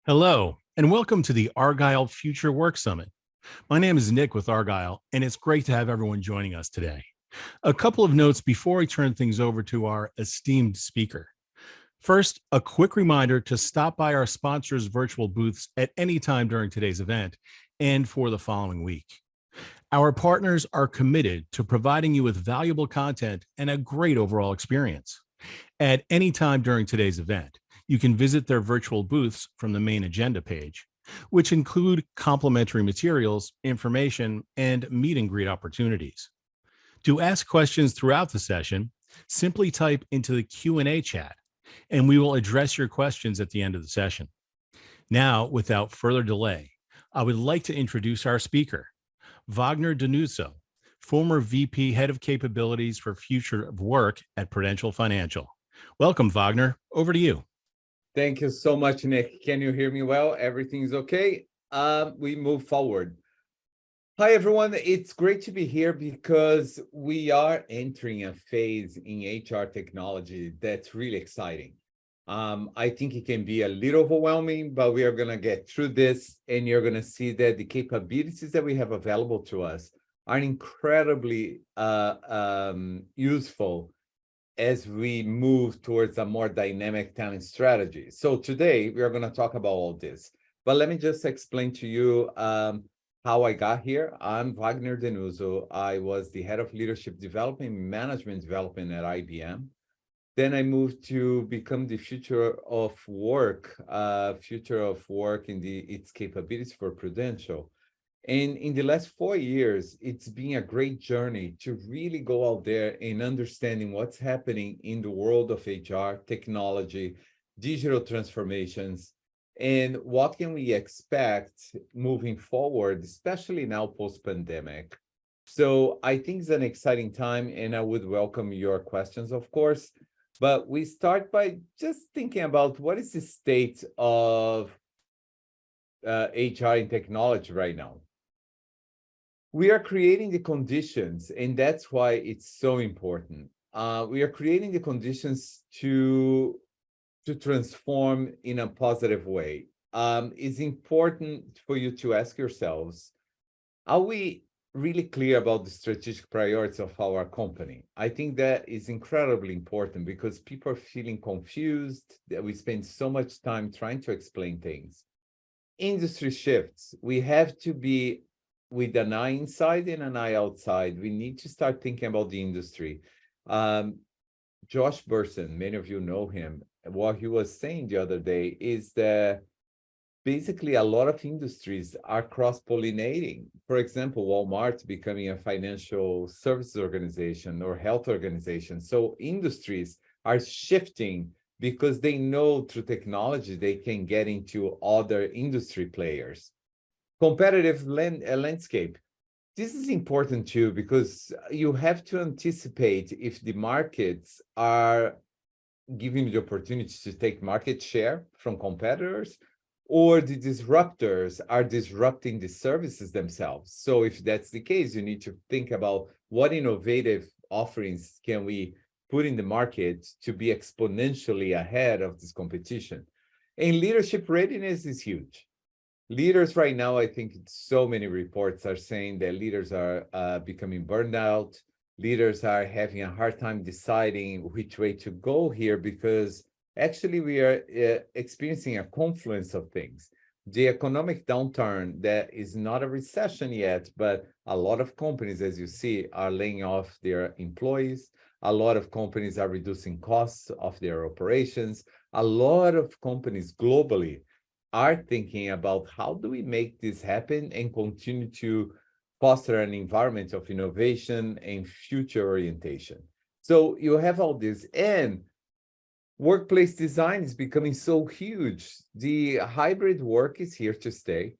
Hello, and welcome to the Argyle Future Work Summit. My name is Nick with Argyle, and it's great to have everyone joining us today. A couple of notes before I turn things over to our esteemed speaker. First, a quick reminder to stop by our sponsors' virtual booths at any time during today's event and for the following week. Our partners are committed to providing you with valuable content and a great overall experience. At any time during today's event, you can visit their virtual booths from the main agenda page, which include complimentary materials, information, and meet and greet opportunities. To ask questions throughout the session, simply type into the Q&A chat, and we will address your questions at the end of the session. Now, without further delay, I would like to introduce our speaker, Wagner Danuso, former VP Head of Capabilities for Future of Work at Prudential Financial. Welcome, Wagner. Over to you. Thank you so much, Nick. Can you hear me well? Everything's okay? We move forward. Hi, everyone. It's great to be here because we are entering a phase in HR technology that's really exciting. I think it can be a little overwhelming, but we are going to get through this, and you're going to see that the capabilities that we have available to us are incredibly useful as we move towards a more dynamic talent strategy. So today we are going to talk about all this, but let me just explain to you how I got here. I'm Wagner Danuso. I was the head of leadership development, management development at IBM. Then I moved to become the future of work in its capabilities for Prudential. And in the last 4 years, it's been a great journey to really go out there and understanding what's happening in the world of HR, technology, digital transformations, and what can we expect moving forward, especially now post-pandemic. So I think it's an exciting time, and I would welcome your questions, of course. But we start by just thinking about what is the state of HR and technology right now. We are creating the conditions, and that's why it's so important. We are creating the conditions to transform in a positive way. It's important for you to ask yourselves, are we really clear about the strategic priorities of our company? I think that is incredibly important because people are feeling confused, that we spend so much time trying to explain things. Industry shifts. We have to be with an eye inside and an eye outside. We need to start thinking about the industry. Josh Burson, many of you know him. What he was saying the other day is that basically a lot of industries are cross-pollinating. For example, Walmart becoming a financial services organization or health organization. So industries are shifting because they know through technology they can get into other industry players. Competitive landscape. This is important too, because you have to anticipate if the markets are giving you the opportunity to take market share from competitors, or the disruptors are disrupting the services themselves. So if that's the case, you need to think about what innovative offerings can we put in the market to be exponentially ahead of this competition. And leadership readiness is huge. Leaders right now, I think so many reports are saying that leaders are becoming burned out. Leaders are having a hard time deciding which way to go here because actually we are experiencing a confluence of things. The economic downturn that is not a recession yet, but a lot of companies, as you see, are laying off their employees. A lot of companies are reducing costs of their operations. A lot of companies globally are thinking about how do we make this happen and continue to foster an environment of innovation and future orientation. So you have all this, and workplace design is becoming so huge. The hybrid work is here to stay.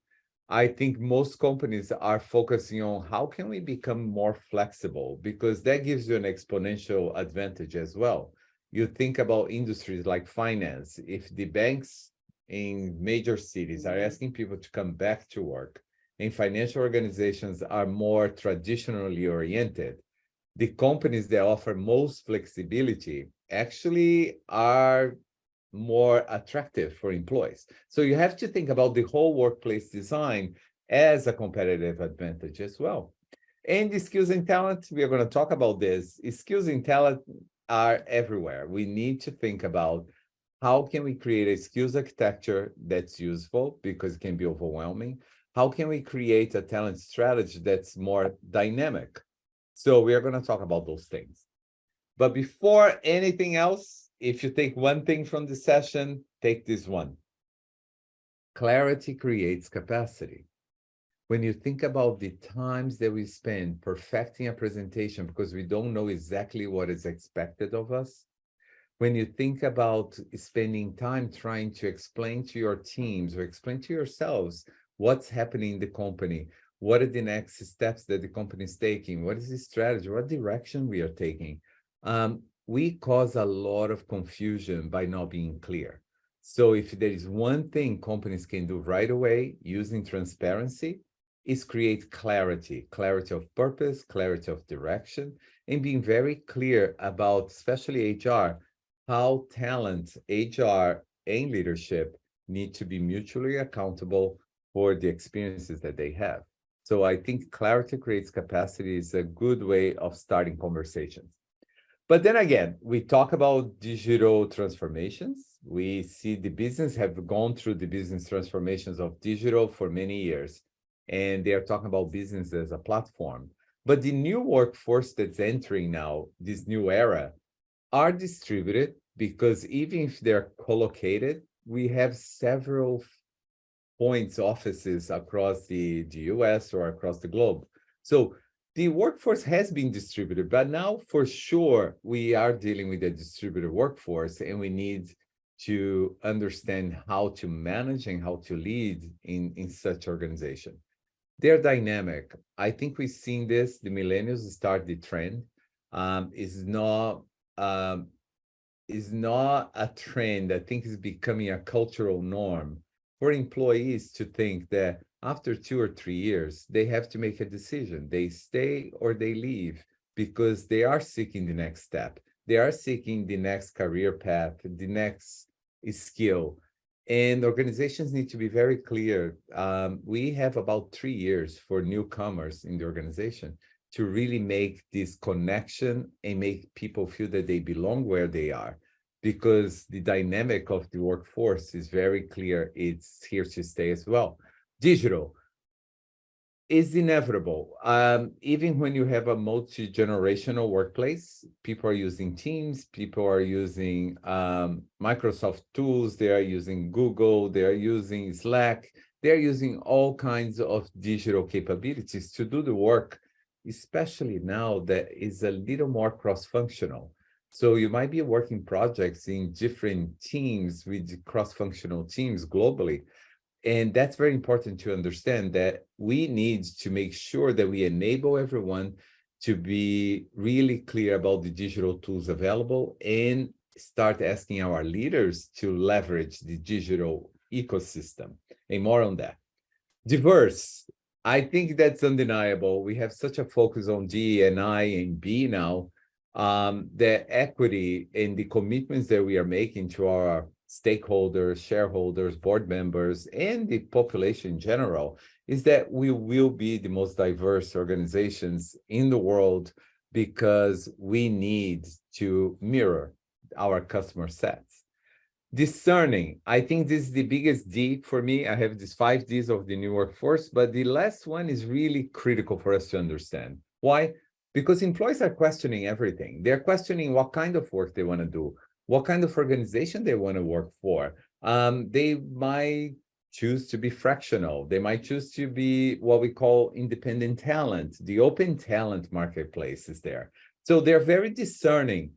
I think most companies are focusing on how can we become more flexible, because that gives you an exponential advantage as well. You think about industries like finance. If the banks in major cities are asking people to come back to work, and financial organizations are more traditionally oriented, the companies that offer most flexibility actually are more attractive for employees. So you have to think about the whole workplace design as a competitive advantage as well. And the skills and talent, we are going to talk about this. Skills and talent are everywhere. We need to think about how can we create a skills architecture that's useful because it can be overwhelming. How can we create a talent strategy that's more dynamic? So we are going to talk about those things. But before anything else, if you take one thing from the session, take this one. Clarity creates capacity. When you think about the times that we spend perfecting a presentation because we don't know exactly what is expected of us, when you think about spending time trying to explain to your teams or explain to yourselves what's happening in the company, what are the next steps that the company is taking, what is the strategy, what direction we are taking, we cause a lot of confusion by not being clear. So if there is one thing companies can do right away using transparency, is create clarity of purpose, clarity of direction, and being very clear about, especially HR, how talent, HR, and leadership need to be mutually accountable for the experiences that they have. So I think clarity creates capacity is a good way of starting conversations. But then again, we talk about digital transformations. We see the business have gone through the business transformations of digital for many years, and they are talking about business as a platform. But the new workforce that's entering now, this new era, are distributed because even if they're co-located, we have several points, offices across the US or across the globe. So the workforce has been distributed, but now for sure, we are dealing with a distributed workforce and we need to understand how to manage and how to lead in such organization. They're dynamic. I think we've seen this, the millennials start the trend. Is not a trend. I think is becoming a cultural norm for employees to think that after 2 or 3 years, they have to make a decision. They stay or they leave because they are seeking the next step. They are seeking the next career path, the next skill. And organizations need to be very clear. We have about 3 years for newcomers in the organization to really make this connection and make people feel that they belong where they are, because the dynamic of the workforce is very clear. It's here to stay as well. Digital is inevitable. Even when you have a multi-generational workplace, people are using Teams, people are using Microsoft tools, they are using Google, they are using Slack, they're using all kinds of digital capabilities to do the work, especially now that is a little more cross-functional. So you might be working projects in different teams with cross-functional teams globally. And that's very important to understand that we need to make sure that we enable everyone to be really clear about the digital tools available and start asking our leaders to leverage the digital ecosystem. And more on that. Diverse. I think that's undeniable. We have such a focus on D and I and B now. The equity and the commitments that we are making to our stakeholders, shareholders, board members, and the population in general is that we will be the most diverse organizations in the world because we need to mirror our customer sets. Discerning, I think this is the biggest D for me. I have these 5 Ds of the new workforce, but the last one is really critical for us to understand. Why? Because employees are questioning everything. They're questioning what kind of work they want to do, what kind of organization they want to work for. They might choose to be fractional. They might choose to be what we call independent talent. The open talent marketplace is there. So they're very discerning.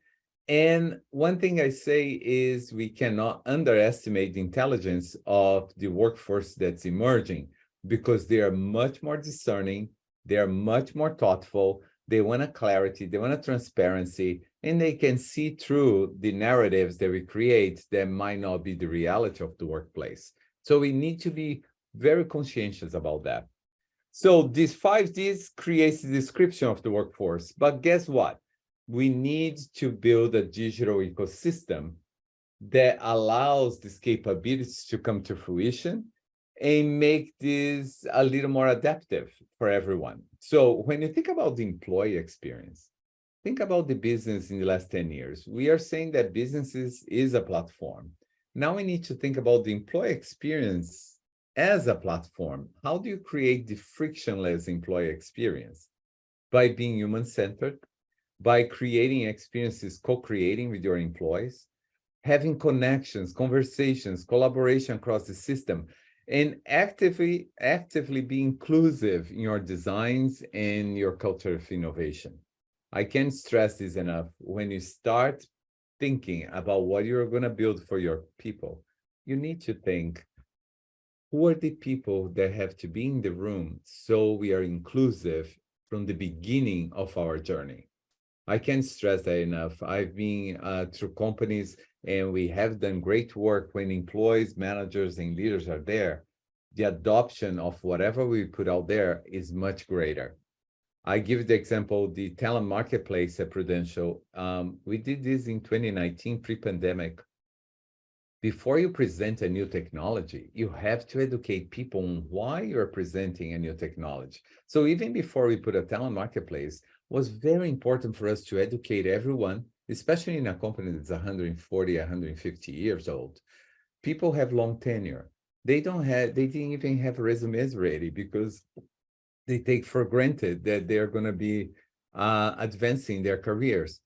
And one thing I say is we cannot underestimate the intelligence of the workforce that's emerging because they are much more discerning, they are much more thoughtful, they want a clarity, they want a transparency, and they can see through the narratives that we create that might not be the reality of the workplace. So we need to be very conscientious about that. So these 5 Ds creates the description of the workforce, but guess what? We need to build a digital ecosystem that allows these capabilities to come to fruition and make this a little more adaptive for everyone. So when you think about the employee experience, think about the business in the last 10 years. We are saying that businesses is a platform. Now we need to think about the employee experience as a platform. How do you create the frictionless employee experience? By being human-centered, by creating experiences, co-creating with your employees, having connections, conversations, collaboration across the system, and actively be inclusive in your designs and your culture of innovation. I can't stress this enough. When you start thinking about what you're going to build for your people, you need to think, who are the people that have to be in the room so we are inclusive from the beginning of our journey? I can't stress that enough. I've been through companies and we have done great work when employees, managers, and leaders are there. The adoption of whatever we put out there is much greater. I give the example, the talent marketplace at Prudential. We did this in 2019, pre-pandemic. Before you present a new technology, you have to educate people on why you're presenting a new technology. So even before we put a talent marketplace, was very important for us to educate everyone, especially in a company that's 140, 150 years old. People have long tenure. They didn't even have resumes ready because they take for granted that they're going to be advancing their careers.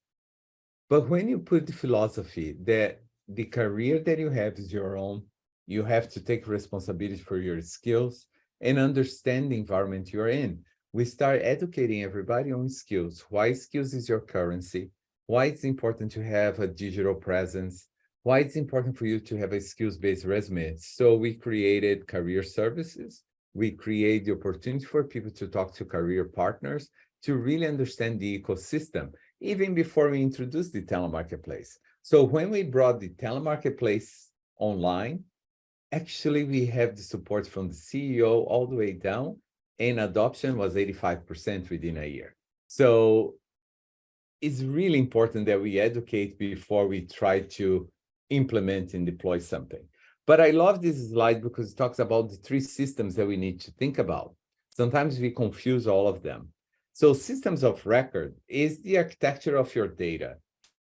But when you put the philosophy that the career that you have is your own, you have to take responsibility for your skills and understand the environment you're in. We start educating everybody on skills. Why skills is your currency? Why it's important to have a digital presence? Why it's important for you to have a skills-based resume? So we created career services. We create the opportunity for people to talk to career partners to really understand the ecosystem, even before we introduced the talent marketplace. So when we brought the talent marketplace online, actually we have the support from the CEO all the way down, and adoption was 85% within a year. So it's really important that we educate before we try to implement and deploy something. But I love this slide because it talks about the three systems that we need to think about. Sometimes we confuse all of them. So systems of record is the architecture of your data.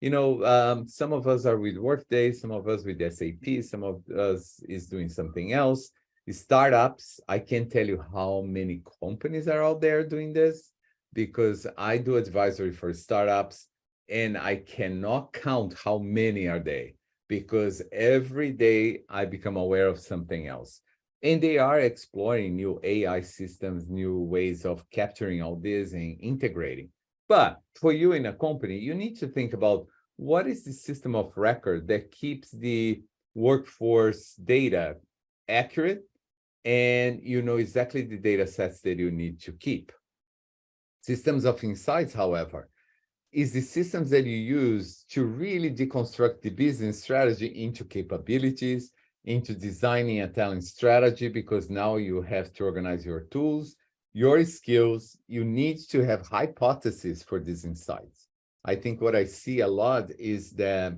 Some of us are with Workday, some of us with SAP, some of us is doing something else. Startups, I can't tell you how many companies are out there doing this because I do advisory for startups and I cannot count how many are they because every day I become aware of something else. And they are exploring new AI systems, new ways of capturing all this and integrating. But for you in a company, you need to think about what is the system of record that keeps the workforce data accurate and you know exactly the data sets that you need to keep. Systems of insights, however, is the systems that you use to really deconstruct the business strategy into capabilities, into designing a talent strategy, because now you have to organize your tools, your skills. You need to have hypotheses for these insights. I think what I see a lot is that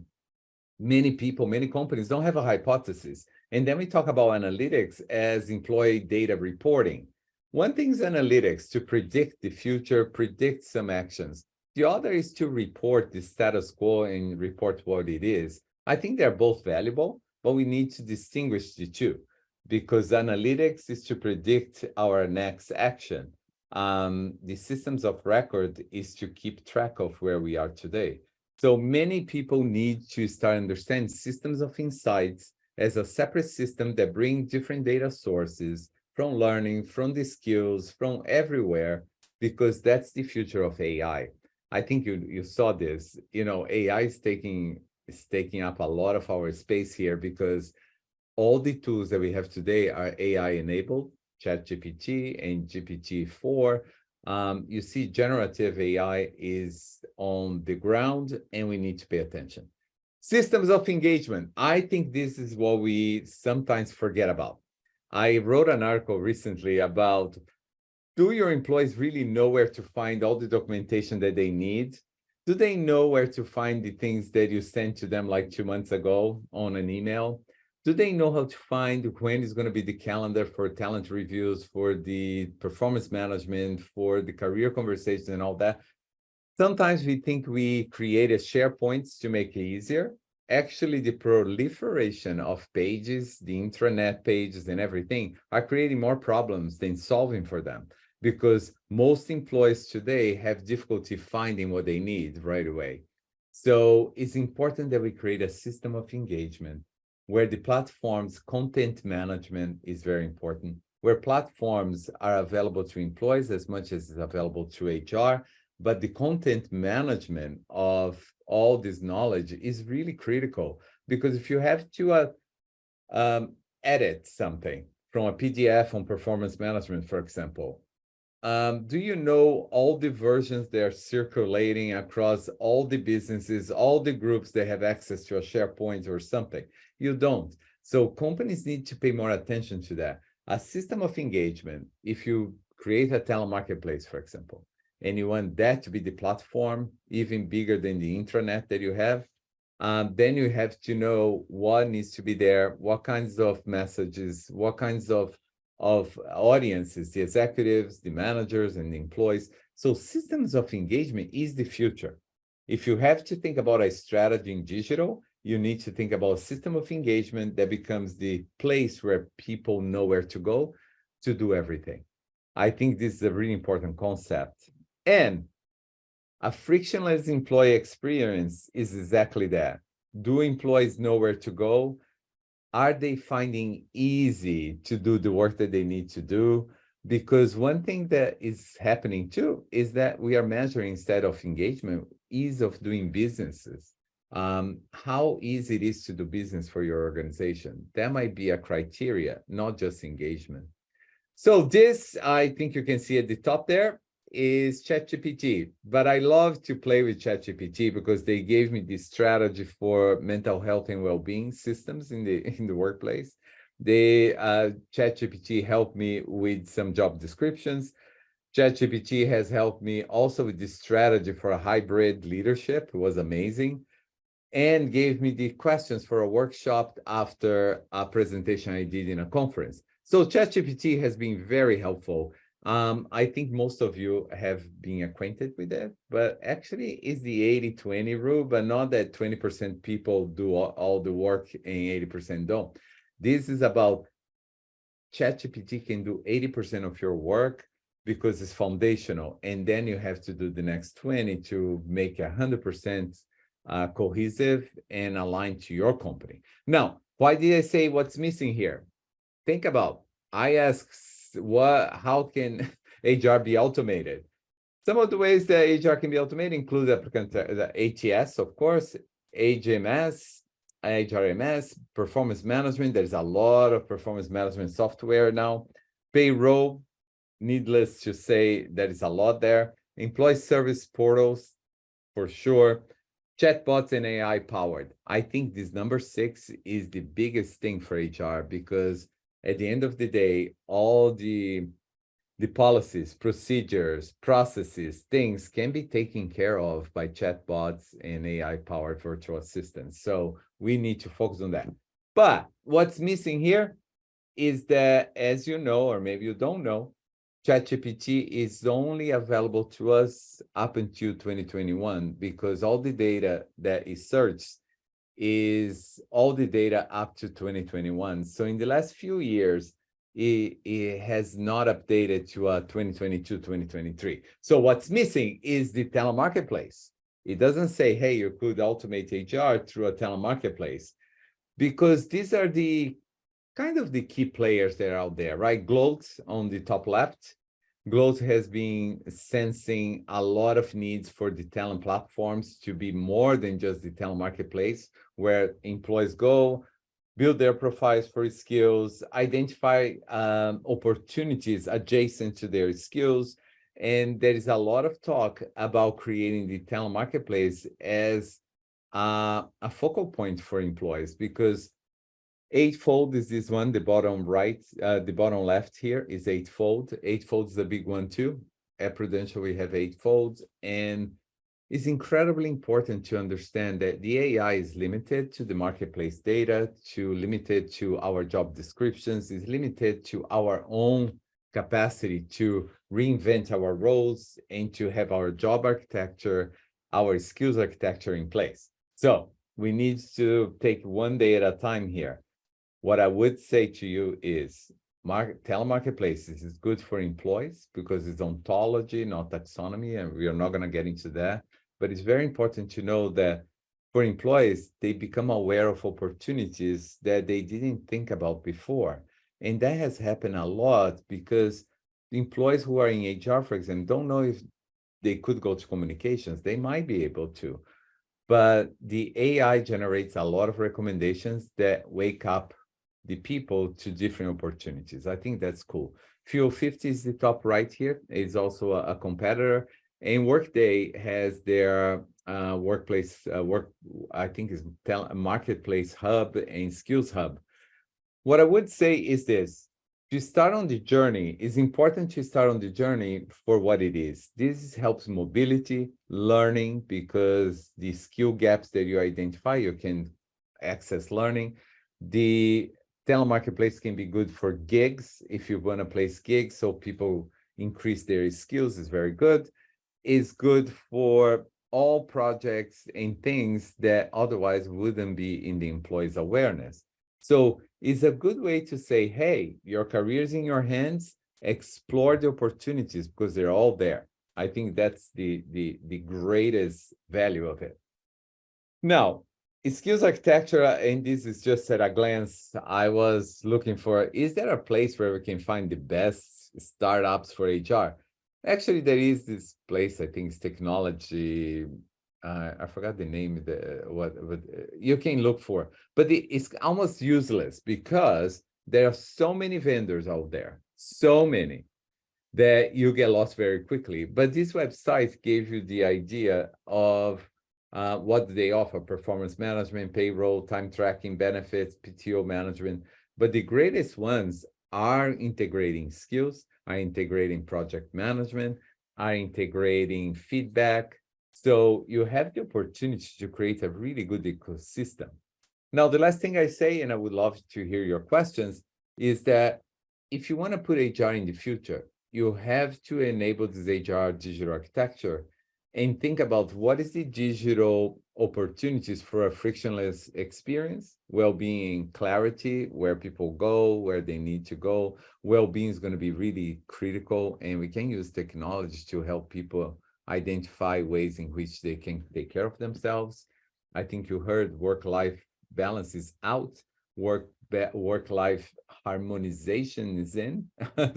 many people, many companies don't have a hypothesis. And then we talk about analytics as employee data reporting. One thing is analytics to predict the future, predict some actions. The other is to report the status quo and report what it is. I think they're both valuable, but we need to distinguish the two because analytics is to predict our next action. The systems of record is to keep track of where we are today. So many people need to start understanding systems of insights as a separate system that bring different data sources from learning, from the skills, from everywhere, because that's the future of AI. I think you saw this, AI is taking up a lot of our space here because all the tools that we have today are AI enabled, ChatGPT and GPT-4. You see generative AI is on the ground and we need to pay attention. Systems of engagement. I think this is what we sometimes forget about. I wrote an article recently about, do your employees really know where to find all the documentation that they need? Do they know where to find the things that you sent to them like 2 months ago on an email? Do they know how to find when is going to be the calendar for talent reviews, for the performance management, for the career conversations and all that? Sometimes we think we created SharePoints to make it easier. Actually, the proliferation of pages, the intranet pages and everything are creating more problems than solving for them, because most employees today have difficulty finding what they need right away. So it's important that we create a system of engagement where the platform's content management is very important, where platforms are available to employees as much as it's available to HR, but the content management of all this knowledge is really critical, because if you have to edit something from a PDF on performance management, for example, do you know all the versions that are circulating across all the businesses, all the groups that have access to a SharePoint or something? You don't. So companies need to pay more attention to that. A system of engagement, if you create a talent marketplace, for example, and you want that to be the platform, even bigger than the intranet that you have, then you have to know what needs to be there, what kinds of messages, what kinds of audiences, the executives, the managers, and the employees. So systems of engagement is the future. If you have to think about a strategy in digital, you need to think about a system of engagement that becomes the place where people know where to go to do everything. I think this is a really important concept. And a frictionless employee experience is exactly that. Do employees know where to go? Are they finding easy to do the work that they need to do? Because one thing that is happening too is that we are measuring, instead of engagement, ease of doing businesses. How easy it is to do business for your organization. That might be a criteria, not just engagement. So this, I think you can see at the top there, is ChatGPT. But I love to play with ChatGPT because they gave me this strategy for mental health and well-being systems in the workplace. They ChatGPT helped me with some job descriptions. ChatGPT has helped me also with this strategy for a hybrid leadership. It was amazing. And gave me the questions for a workshop after a presentation I did in a conference. So ChatGPT has been very helpful. I think most of you have been acquainted with that, but actually it's the 80-20 rule, but not that 20% people do all the work and 80% don't. This is about ChatGPT can do 80% of your work because it's foundational, and then you have to do the next 20 to make 100% cohesive and aligned to your company. Now, why did I say what's missing here? Think about, I asked, how can HR be automated? Some of the ways that HR can be automated include the ATS, of course, HMS, HRMS, performance management. There's a lot of performance management software now. Payroll, needless to say, there is a lot there. Employee service portals, for sure. Chatbots and AI powered. I think this number 6 is the biggest thing for HR, because at the end of the day, all the policies, procedures, processes, things can be taken care of by chatbots and AI-powered virtual assistants. So we need to focus on that. But what's missing here is that, as you know, or maybe you don't know, ChatGPT is only available to us up until 2021, because all the data that is searched is all the data up to 2021. So in the last few years, it has not updated to 2022, 2023. So what's missing is the talent marketplace. It doesn't say, hey, you could automate HR through a talent marketplace, because these are the kind of the key players that are out there, right? Gloat on the top left. Gloat has been sensing a lot of needs for the talent platforms to be more than just the talent marketplace, where employees go, build their profiles for skills, identify opportunities adjacent to their skills. And there is a lot of talk about creating the talent marketplace as a focal point for employees, because Eightfold is this one, the bottom right, the bottom left here is Eightfold. Eightfold is a big one too. At Prudential, we have Eightfold. And it's incredibly important to understand that the AI is limited to the marketplace data, limited to our job descriptions, is limited to our own capacity to reinvent our roles and to have our job architecture, our skills architecture in place. So we need to take one day at a time here. What I would say to you is telemarketplaces is good for employees because it's ontology, not taxonomy, and we are not going to get into that. But it's very important to know that for employees, they become aware of opportunities that they didn't think about before. And that has happened a lot because the employees who are in HR, for example, don't know if they could go to communications. They might be able to, but the AI generates a lot of recommendations that wake up the people to different opportunities. I think that's cool. Fuel 50 is the top right here. It's also a competitor. And Workday has their workplace, I think is marketplace hub and skills hub. What I would say is this: to start on the journey, it's important to start on the journey for what it is. This helps mobility, learning, because the skill gaps that you identify, you can access learning. The telemarketplace can be good for gigs. If you want to place gigs so people increase their skills, is very good. It's good for all projects and things that otherwise wouldn't be in the employee's awareness. So it's a good way to say, hey, your career's in your hands, explore the opportunities because they're all there. I think that's the greatest value of it. Now, skills architecture, and this is just at a glance, I was looking for, is there a place where we can find the best startups for HR? Actually, there is this place, I think it's technology. I forgot the name, what you can look for, but it's almost useless because there are so many vendors out there, so many, that you get lost very quickly. But this website gave you the idea of what they offer: performance management, payroll, time tracking, benefits, PTO management. But the greatest ones are integrating skills, are integrating project management, are integrating feedback. So you have the opportunity to create a really good ecosystem. Now, the last thing I say, and I would love to hear your questions, is that if you want to put HR in the future, you have to enable this HR digital architecture and think about what is the digital opportunities for a frictionless experience, well-being, clarity, where people go, where they need to go. Well-being is going to be really critical, and we can use technology to help people identify ways in which they can take care of themselves. I think you heard work-life balance is out, work-life harmonization is in.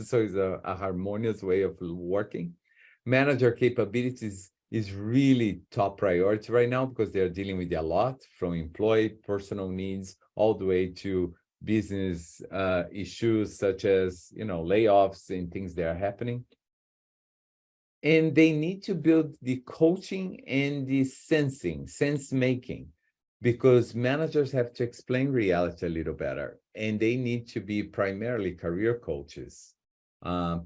So it's a harmonious way of working. Manager capabilities is really top priority right now because they're dealing with a lot, from employee personal needs all the way to business issues such as layoffs and things that are happening. And they need to build the coaching and the sense making, because managers have to explain reality a little better, and they need to be primarily career coaches.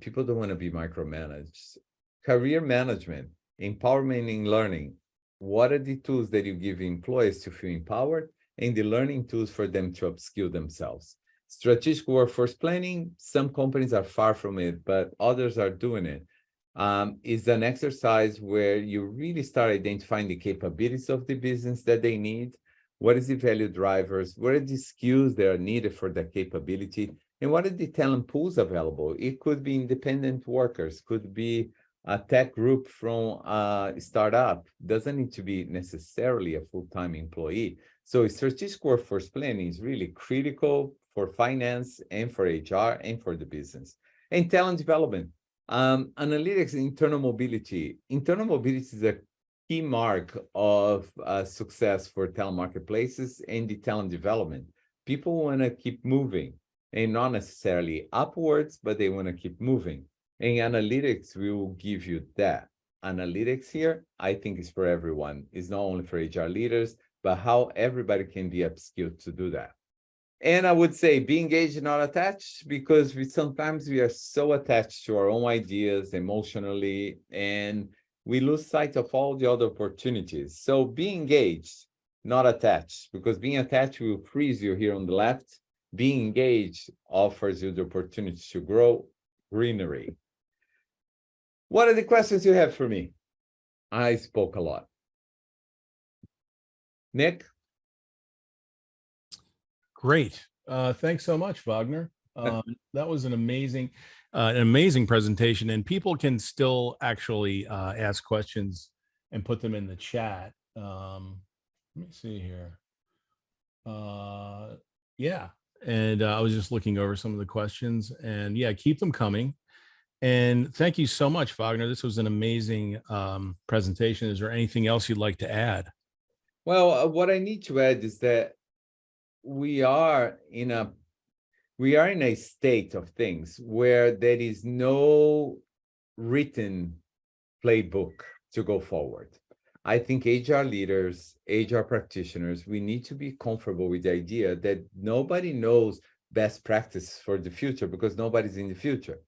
People don't want to be micromanaged. Career management, empowerment in learning. What are the tools that you give employees to feel empowered, and the learning tools for them to upskill themselves? Strategic workforce planning, some companies are far from it, but others are doing it. Is an exercise where you really start identifying the capabilities of the business that they need. What is the value drivers? What are the skills that are needed for that capability? And what are the talent pools available? It could be independent workers, could be a tech group from a startup. Doesn't need to be necessarily a full-time employee. So strategic workforce planning is really critical for finance and for HR and for the business. And talent development. Analytics, internal mobility. Internal mobility is a key mark of success for telemarketplaces and the talent development. People want to keep moving, and not necessarily upwards, but they want to keep moving. And analytics will give you that. Analytics here, I think, is for everyone. It's not only for HR leaders, but how everybody can be upskilled to do that. And I would say be engaged and not attached, because sometimes we are so attached to our own ideas emotionally, and we lose sight of all the other opportunities. So be engaged, not attached, because being attached will freeze you here on the left. Being engaged offers you the opportunity to grow, greenery. What are the questions you have for me? I spoke a lot. Nick? Great. Thanks so much, Wagner. That was an amazing presentation, and people can still actually ask questions and put them in the chat. Let me see here. Yeah, and I was just looking over some of the questions, and yeah, keep them coming. And thank you so much, Wagner. This was an amazing presentation. Is there anything else you'd like to add? Well, what I need to add is that we are in a state of things where there is no written playbook to go forward. I think HR leaders, HR practitioners, we need to be comfortable with the idea that nobody knows best practices for the future because nobody's in the future.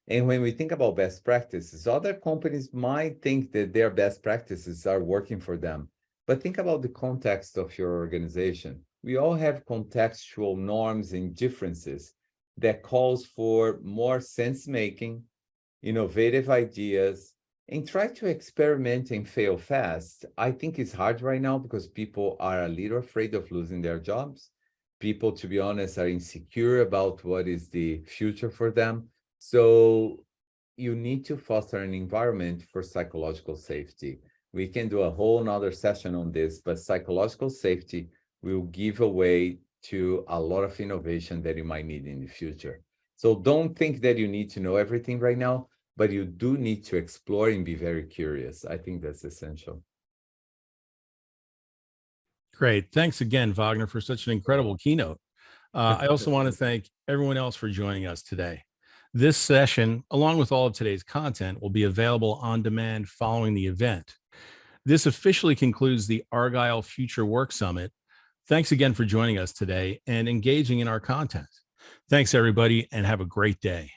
And when we think about best practices, other companies might think that their best practices are working for them. But think about the context of your organization. We all have contextual norms and differences that calls for more sense-making, innovative ideas, and try to experiment and fail fast. I think it's hard right now because people are a little afraid of losing their jobs. People, to be honest, are insecure about what is the future for them. So you need to foster an environment for psychological safety. We can do a whole nother session on this, but psychological safety will give away to a lot of innovation that you might need in the future. So don't think that you need to know everything right now, but you do need to explore and be very curious. I think that's essential. Great. Thanks again, Wagner, for such an incredible keynote. I also want to thank everyone else for joining us today. This session, along with all of today's content, will be available on demand following the event. This officially concludes the Argyle Future Work Summit. Thanks again for joining us today and engaging in our content. Thanks, everybody, and have a great day.